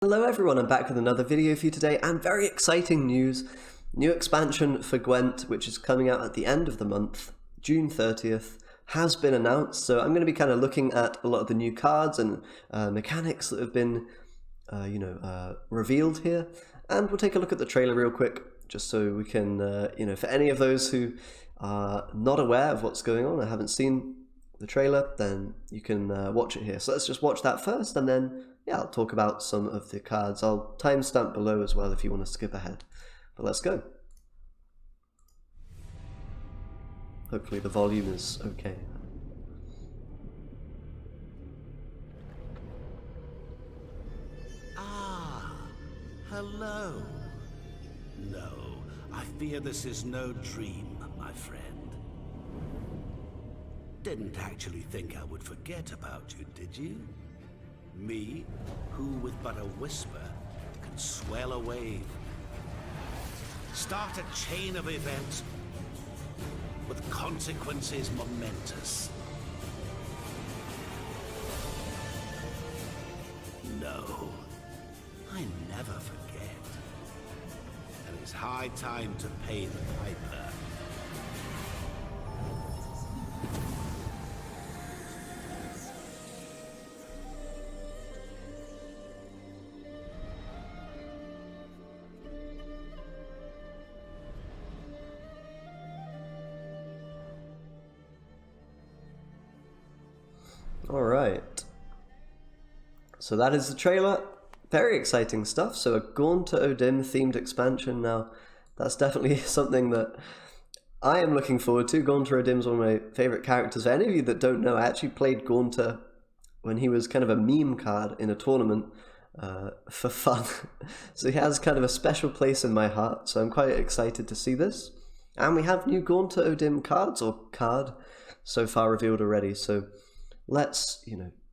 Hello everyone, I'm back with another video for you today, and very exciting news. New expansion for Gwent, which is coming out at the end of the month, June 30th, has been announced. So I'm going to be kind of looking at a lot of the new cards and mechanics that have been, revealed here. And we'll take a look at the trailer real quick, just so we can, for any of those who are not aware of what's going on, or haven't seen the trailer, then you can watch it here. So let's just watch that first, and then I'll talk about some of the cards. I'll timestamp below as well if you want to skip ahead. But let's go. Hopefully the volume is okay. Ah, hello. No, I fear this is no dream, my friend. Didn't actually think I would forget about you, did you? Me, who with but a whisper can swell a wave, start a chain of events with consequences momentous. No, I never forget. And it's high time to pay the piper. Alright, so that is the trailer. Very exciting stuff. So a GAUNTER themed expansion. Now, that's definitely something that I am looking forward to. GAUNTER is one of my favourite characters. For any of you that don't know, I actually played GAUNTER when he was kind of a meme card in a tournament for fun. So he has kind of a special place in my heart, so I'm quite excited to see this. And we have new GAUNTER cards, or card, so far revealed already. So let's,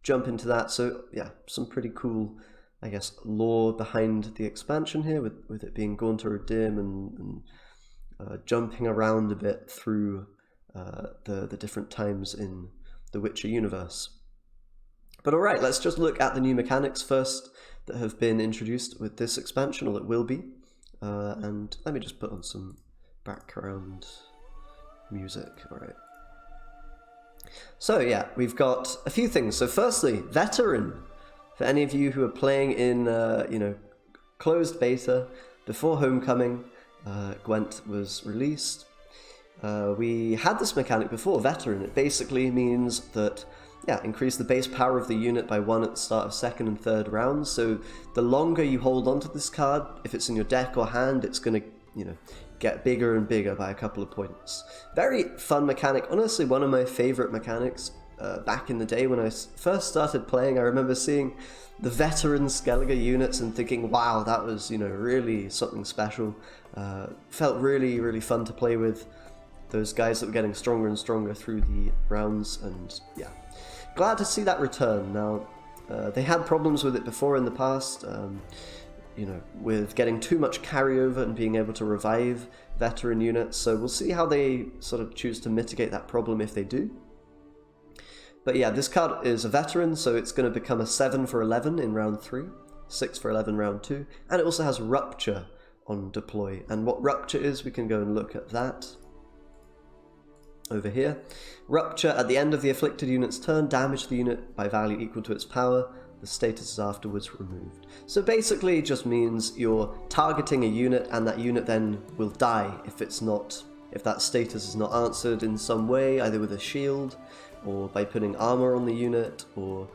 jump into that. So yeah, some pretty cool, I guess, lore behind the expansion here, with it being GAUNTER and jumping around a bit through the different times in the Witcher universe. But alright, let's just look at the new mechanics first that have been introduced with this expansion, or that will be. And let me just put on some background music. Alright. So yeah, we've got a few things. So firstly, Veteran. For any of you who are playing in, closed beta before Homecoming, Gwent was released. We had this mechanic before, Veteran. It basically means that, increase the base power of the unit by 1 at the start of second and third rounds. So the longer you hold onto this card, if it's in your deck or hand, it's going to, get bigger and bigger by a couple of points. Very fun mechanic. Honestly, one of my favorite mechanics back in the day when I first started playing. I remember seeing the Veteran Skellige units and thinking, wow, that was, really something special. Felt really, really fun to play with those guys that were getting stronger and stronger through the rounds, and yeah. Glad to see that return. Now, they had problems with it before in the past, with getting too much carryover and being able to revive veteran units. So we'll see how they sort of choose to mitigate that problem if they do. But yeah, this card is a veteran, so it's going to become a 7 for 11 in round 3, 6 for 11 round 2, and it also has Rupture on deploy. And what Rupture is, we can go and look at that over here. Rupture, at the end of the afflicted unit's turn, damage the unit by value equal to its power. The status is afterwards removed. So basically it just means you're targeting a unit, and that unit then will die if that status is not answered in some way, either with a shield, or by putting armor on the unit, or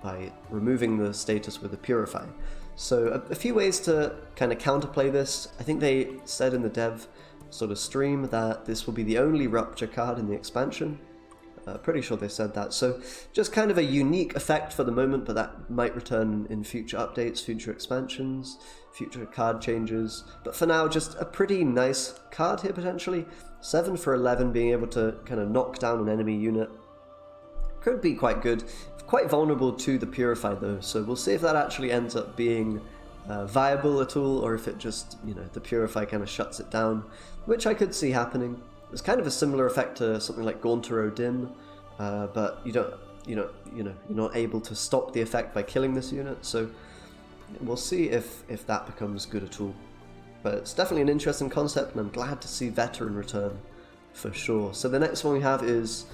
by removing the status with a purify. So a few ways to kind of counterplay this. I think they said in the dev sort of stream that this will be the only Rupture card in the expansion. Pretty sure they said that. So just kind of a unique effect for the moment, but that might return in future updates, future expansions, future card changes. But for now, just a pretty nice card here potentially. 7 for 11, being able to kind of knock down an enemy unit. Could be quite good. Quite vulnerable to the Purify though, so we'll see if that actually ends up being viable at all, or if it just, the Purify kind of shuts it down, which I could see happening. It's kind of a similar effect to something like GAUNTER, but you don't, you're not able to stop the effect by killing this unit. So We'll see if that becomes good at all. But it's definitely an interesting concept, and I'm glad to see Veteran return, for sure. So the next one we have is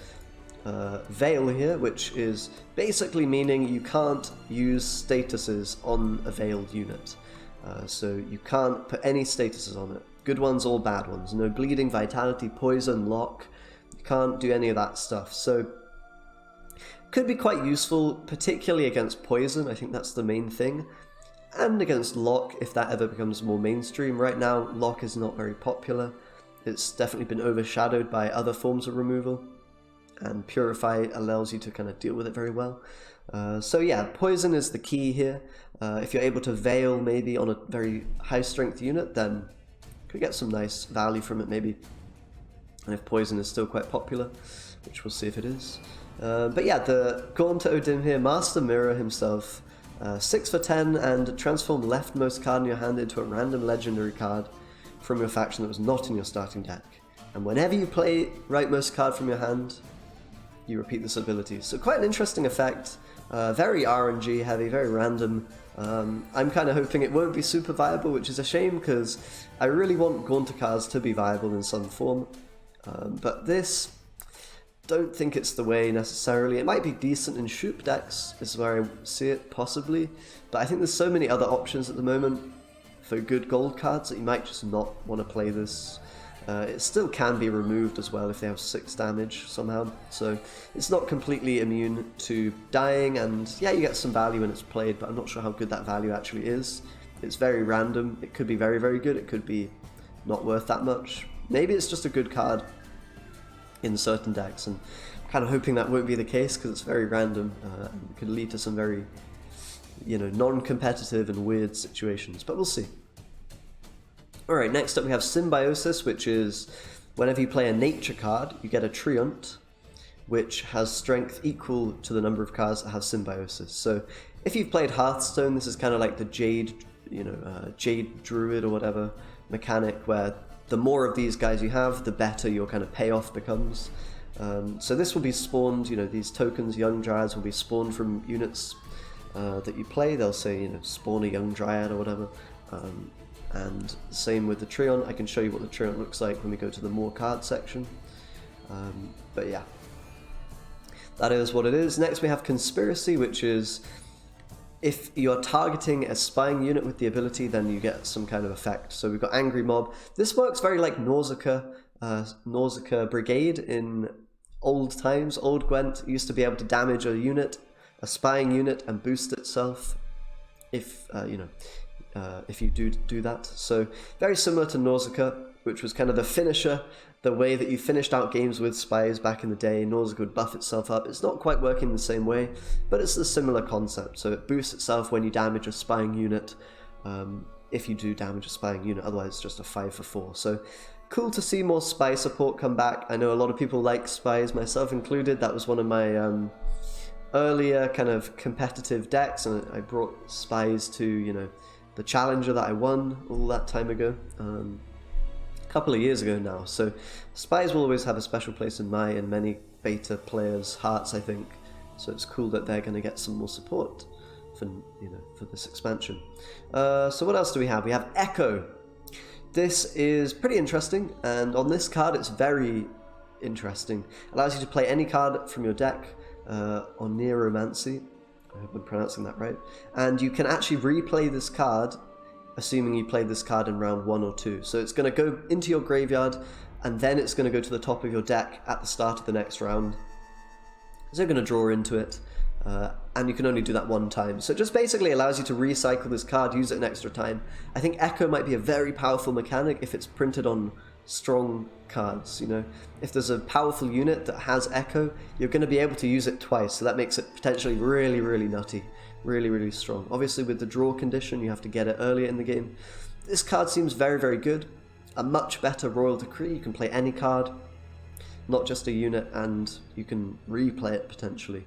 Veil here, which is basically meaning you can't use statuses on a veiled unit. So you can't put any statuses on it. Good ones or bad ones. No bleeding, vitality, poison, lock. You can't do any of that stuff. So could be quite useful, particularly against poison. I think that's the main thing. And against lock, if that ever becomes more mainstream. Right now, lock is not very popular. It's definitely been overshadowed by other forms of removal. And Purify allows you to kind of deal with it very well. So yeah, poison is the key here. If you're able to veil maybe on a very high strength unit, then you could get some nice value from it maybe. And if poison is still quite popular, which we'll see if it is. But yeah, the Gaunter Odin here, Master Mirror himself, 6 for 10, and transform leftmost card in your hand into a random legendary card from your faction that was not in your starting deck. And whenever you play rightmost card from your hand, you repeat this ability. So quite an interesting effect, very RNG heavy, very random. I'm kind of hoping it won't be super viable, which is a shame because I really want Gaunter cards to be viable in some form. But this, don't think it's the way necessarily. It might be decent in Shoop decks, is where I see it possibly, but I think there's so many other options at the moment for good gold cards that you might just not want to play this. It still can be removed as well if they have 6 damage somehow, so it's not completely immune to dying, and yeah, you get some value when it's played, but I'm not sure how good that value actually is. It's very random. It could be very, very good. It could be not worth that much. Maybe it's just a good card in certain decks, and I'm kind of hoping that won't be the case because it's very random and could lead to some very, non-competitive and weird situations, but we'll see. Alright, next up we have Symbiosis, which is whenever you play a nature card, you get a Treant, which has strength equal to the number of cards that have Symbiosis. So if you've played Hearthstone, this is kind of like the Jade, Jade Druid or whatever mechanic, where the more of these guys you have, the better your kind of payoff becomes. So this will be spawned, these tokens, Young Dryads, will be spawned from units that you play. They'll say, spawn a Young Dryad or whatever. And same with the Treant. I can show you what the Treant looks like when we go to the more card section. But yeah, that is what it is. Next we have Conspiracy, which is if you're targeting a spying unit with the ability, then you get some kind of effect. So we've got Angry Mob. This works very like Nausicaa Brigade in old times. Old Gwent used to be able to damage a unit, a spying unit, and boost itself if you do that. So very similar to Nausicaa, which was kind of the finisher, the way that you finished out games with spies back in the day. Nausicaa would buff itself up. It's not quite working the same way, but it's a similar concept. So it boosts itself when you damage a spying unit, if you do damage a spying unit, otherwise it's just a 5 for 4. So cool to see more spy support come back. I know a lot of people like spies, myself included. That was one of my earlier kind of competitive decks, and I brought spies to, the Challenger that I won all that time ago, a couple of years ago now. So spies will always have a special place in my and many beta players' hearts, I think. So it's cool that they're going to get some more support for this expansion. So what else do we have? We have Echo. This is pretty interesting, and on this card it's very interesting. Allows you to play any card from your deck on Neuromancy. I hope I'm pronouncing that right. And you can actually replay this card, assuming you played this card in round 1 or 2. So it's going to go into your graveyard, and then it's going to go to the top of your deck at the start of the next round. So you're going to draw into it, and you can only do that one time. So it just basically allows you to recycle this card, use it an extra time. I think Echo might be a very powerful mechanic if it's printed on strong cards. If there's a powerful unit that has Echo, you're going to be able to use it twice, so that makes it potentially really, really nutty, really, really strong. Obviously with the draw condition, you have to get it earlier in the game. This card seems very, very good. A much better Royal Decree. You can play any card, not just a unit, and you can replay it potentially.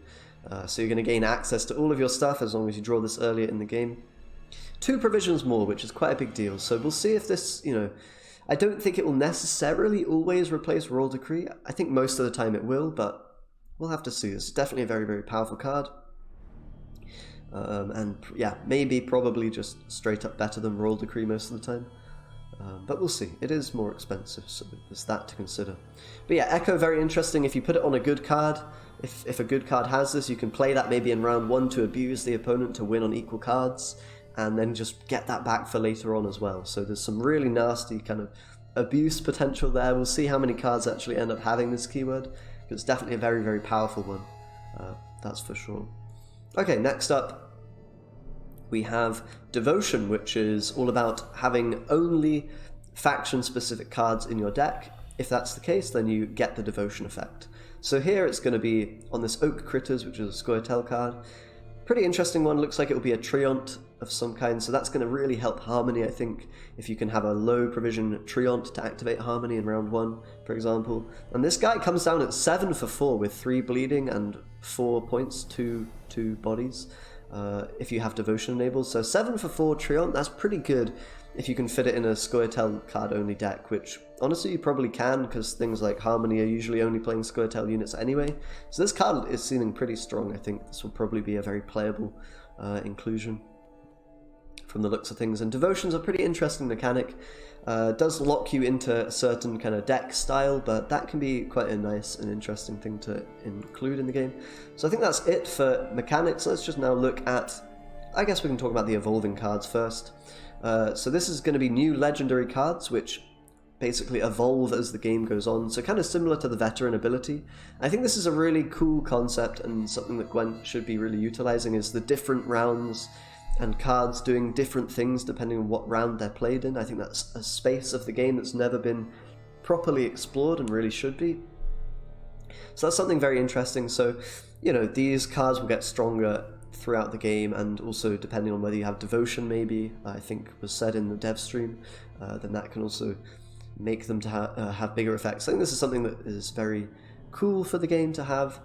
So you're going to gain access to all of your stuff as long as you draw this earlier in the game. 2 provisions more, which is quite a big deal. So we'll see if this, I don't think it will necessarily always replace Royal Decree. I think most of the time it will, but we'll have to see. It's definitely a very, very powerful card. and yeah, maybe probably just straight up better than Royal Decree most of the time. But we'll see. It is more expensive, so there's that to consider. But yeah, Echo, very interesting. If you put it on a good card, if a good card has this, you can play that maybe in round 1 to abuse the opponent to win on equal cards, and then just get that back for later on as well. So there's some really nasty kind of abuse potential there. We'll see how many cards actually end up having this keyword. It's definitely a very, very powerful one. That's for sure. Okay, next up, we have Devotion, which is all about having only faction-specific cards in your deck. If that's the case, then you get the Devotion effect. So here it's going to be on this Oak Critters, which is a Scoia'tael card. Pretty interesting one. Looks like it will be a Treant of some kind, so that's going to really help Harmony, I think, if you can have a low provision Treant to activate Harmony in round 1, for example. And this guy comes down at 7 for 4 with 3 bleeding and 4 points, 2 bodies, if you have Devotion enabled. So 7 for 4 Treant, that's pretty good if you can fit it in a Scoia'tael card-only deck, which honestly you probably can, because things like Harmony are usually only playing Scoia'tael units anyway. So this card is seeming pretty strong. I think this will probably be a very playable inclusion from the looks of things. And Devotion's a pretty interesting mechanic. Does lock you into a certain kind of deck style, but that can be quite a nice and interesting thing to include in the game. So I think that's it for mechanics. Let's just now look at, I guess we can talk about the evolving cards first. So this is going to be new legendary cards, which basically evolve as the game goes on, so kind of similar to the veteran ability. I think this is a really cool concept, and something that Gwent should be really utilizing is the different rounds and cards doing different things depending on what round they're played in. I think that's a space of the game that's never been properly explored and really should be. So that's something very interesting. So, you know, these cards will get stronger throughout the game, and also depending on whether you have Devotion, maybe, I think was said in the dev stream, then that can also make them to have bigger effects. I think this is something that is very cool for the game to have.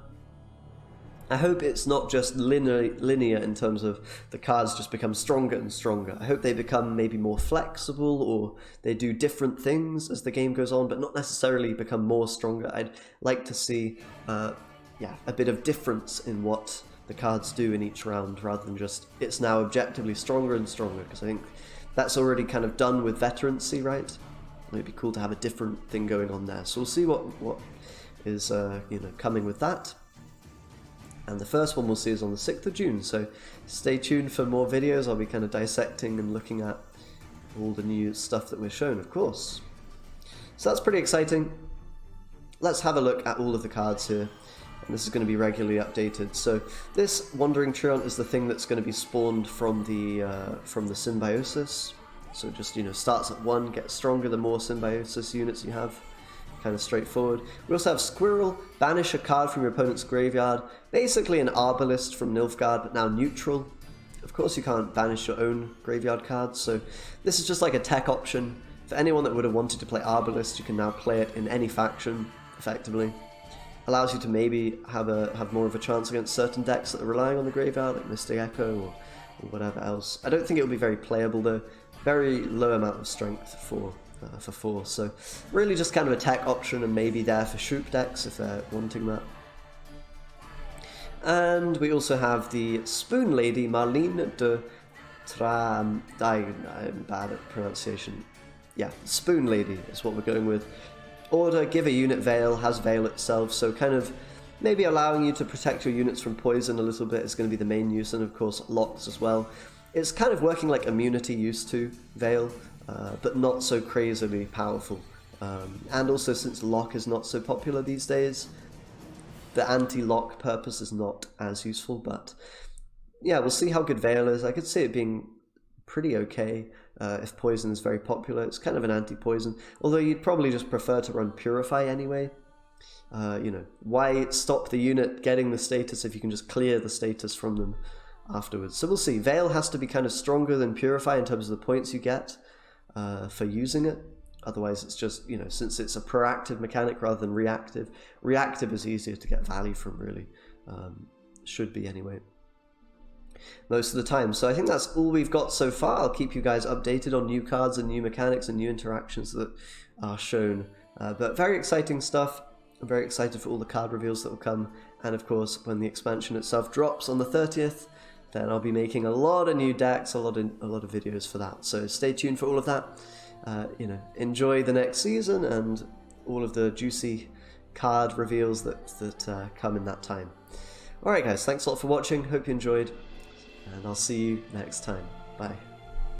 I hope it's not just linear in terms of the cards just become stronger and stronger. I hope they become maybe more flexible, or they do different things as the game goes on, but not necessarily become more stronger. I'd like to see a bit of difference in what the cards do in each round, rather than just it's now objectively stronger and stronger, because I think that's already kind of done with veterancy, right? It'd be cool to have a different thing going on there. So we'll see what is coming with that. And the first one we'll see is on the 6th of June, so stay tuned for more videos. I'll be kind of dissecting and looking at all the new stuff that we're shown, of course. So that's pretty exciting. Let's have a look at all of the cards here. And this is going to be regularly updated. So this Wandering Treant is the thing that's going to be spawned from the Symbiosis. So just, starts at 1, gets stronger the more Symbiosis units you have. Kind of straightforward. We also have Squirrel, banish a card from your opponent's graveyard. Basically an Arbalist from Nilfgaard, but now neutral. Of course you can't banish your own graveyard cards, so this is just like a tech option. For anyone that would have wanted to play Arbalist, you can now play it in any faction, effectively. Allows you to maybe have more of a chance against certain decks that are relying on the graveyard, like Mystic Echo or whatever else. I don't think it will be very playable though. Very low amount of strength for 4, so really just kind of a tech option, and maybe there for Shroop decks if they're wanting that. And we also have the Spoon Lady, Marlene de Tram... I'm bad at pronunciation. Yeah, Spoon Lady is what we're going with. Order, give a unit Veil, has Veil itself, so kind of maybe allowing you to protect your units from poison a little bit is going to be the main use, and of course locks as well. It's kind of working like Immunity used to, Veil, but not so crazily powerful. And also, since lock is not so popular these days, the anti-lock purpose is not as useful, but yeah, we'll see how good Veil is. I could see it being pretty okay if poison is very popular. It's kind of an anti-poison, although you'd probably just prefer to run Purify anyway. Why stop the unit getting the status if you can just clear the status from them afterwards? So we'll see. Veil has to be kind of stronger than Purify in terms of the points you get for using it. Otherwise it's just, since it's a proactive mechanic rather than reactive is easier to get value from, really. Should be anyway, most of the time. So I think that's all we've got so far. I'll keep you guys updated on new cards and new mechanics and new interactions that are shown. But very exciting stuff. I'm very excited for all the card reveals that will come, and of course when the expansion itself drops on the 30th, then I'll be making a lot of new decks, a lot of videos for that. So stay tuned for all of that. You know, enjoy the next season and all of the juicy card reveals that come in that time. Alright guys, thanks a lot for watching, hope you enjoyed, and I'll see you next time. Bye.